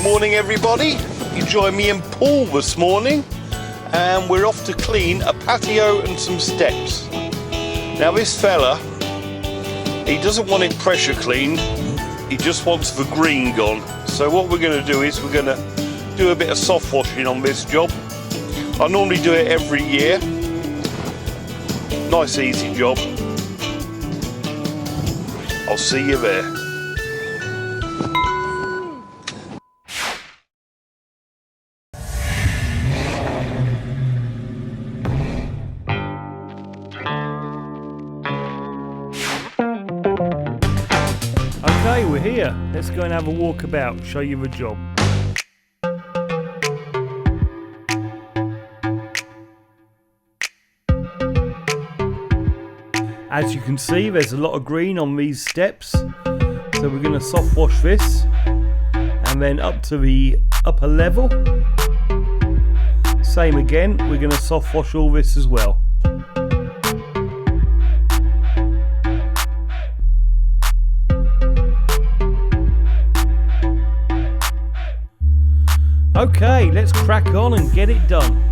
Morning everybody, you join me and Paul this morning and we're off to clean a patio and some steps. Now this fella, he doesn't want it pressure cleaned, he just wants the green gone. So what we're going to do is we're going to do a bit of soft washing on this job. I normally do it every year. Nice easy job. I'll see you there. Okay, we're here. Let's go and have a walk about, show you the job. As you can see, there's a lot of green on these steps. So we're going to soft wash this and then up to the upper level. Same again, we're going to soft wash all this as well. Okay, let's crack on and get it done.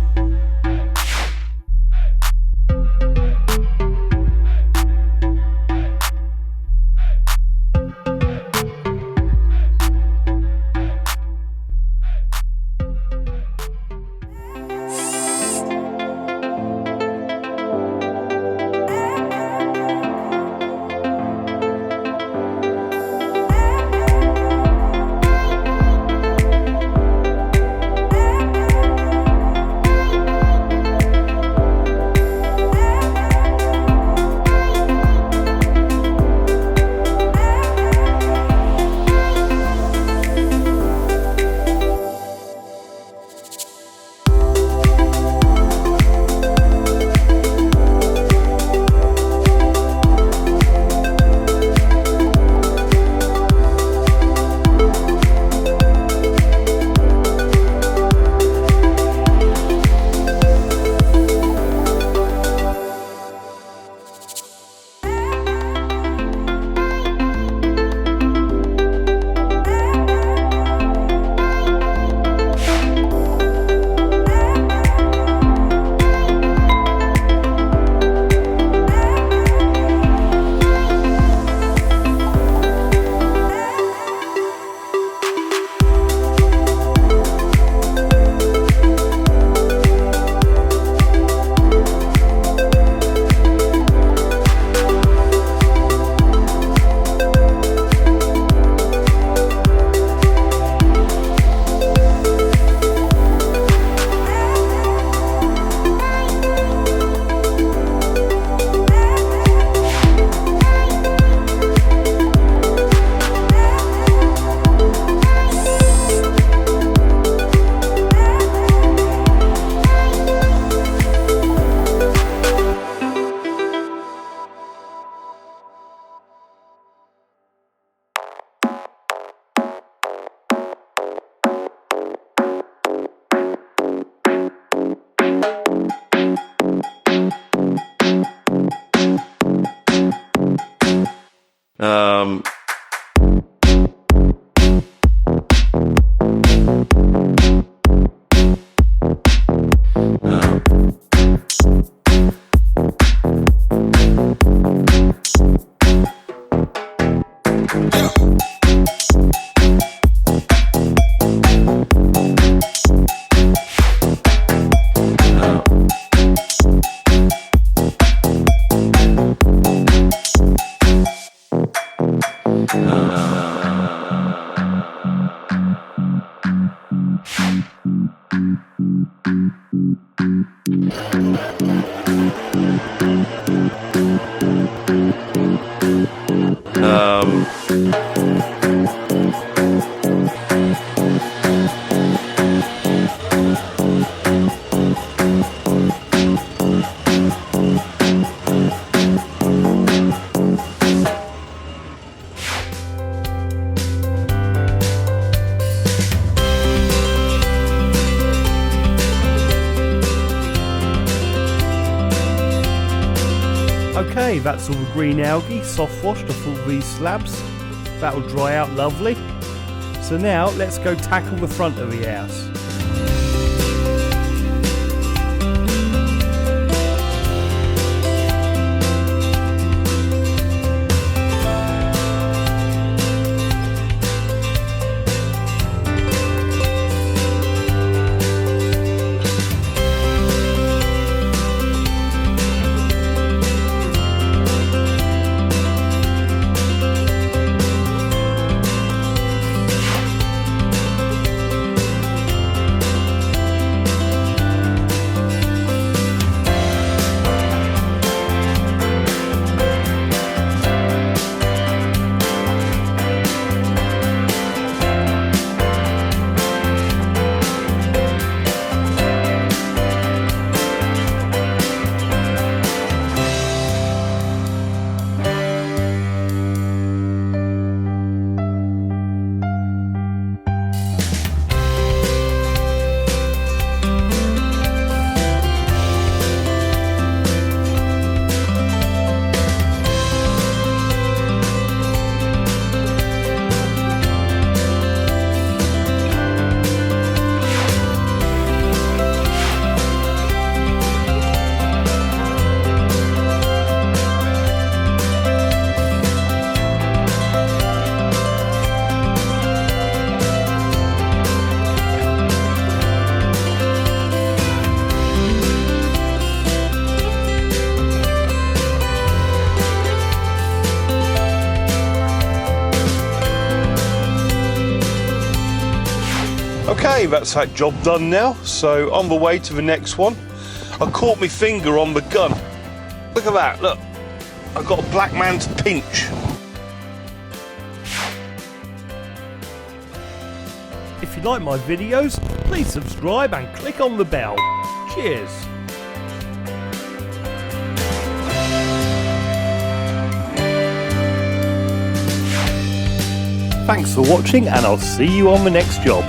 Okay, that's all the green algae soft washed off all these slabs. That will dry out lovely. So now let's go tackle the front of the house. Okay, that's that job done now, so on the way to the next one. I caught my finger on the gun. Look at that, look. I've got a black man's pinch. If you like my videos, please subscribe and click on the bell. Cheers. Thanks for watching, and I'll see you on the next job.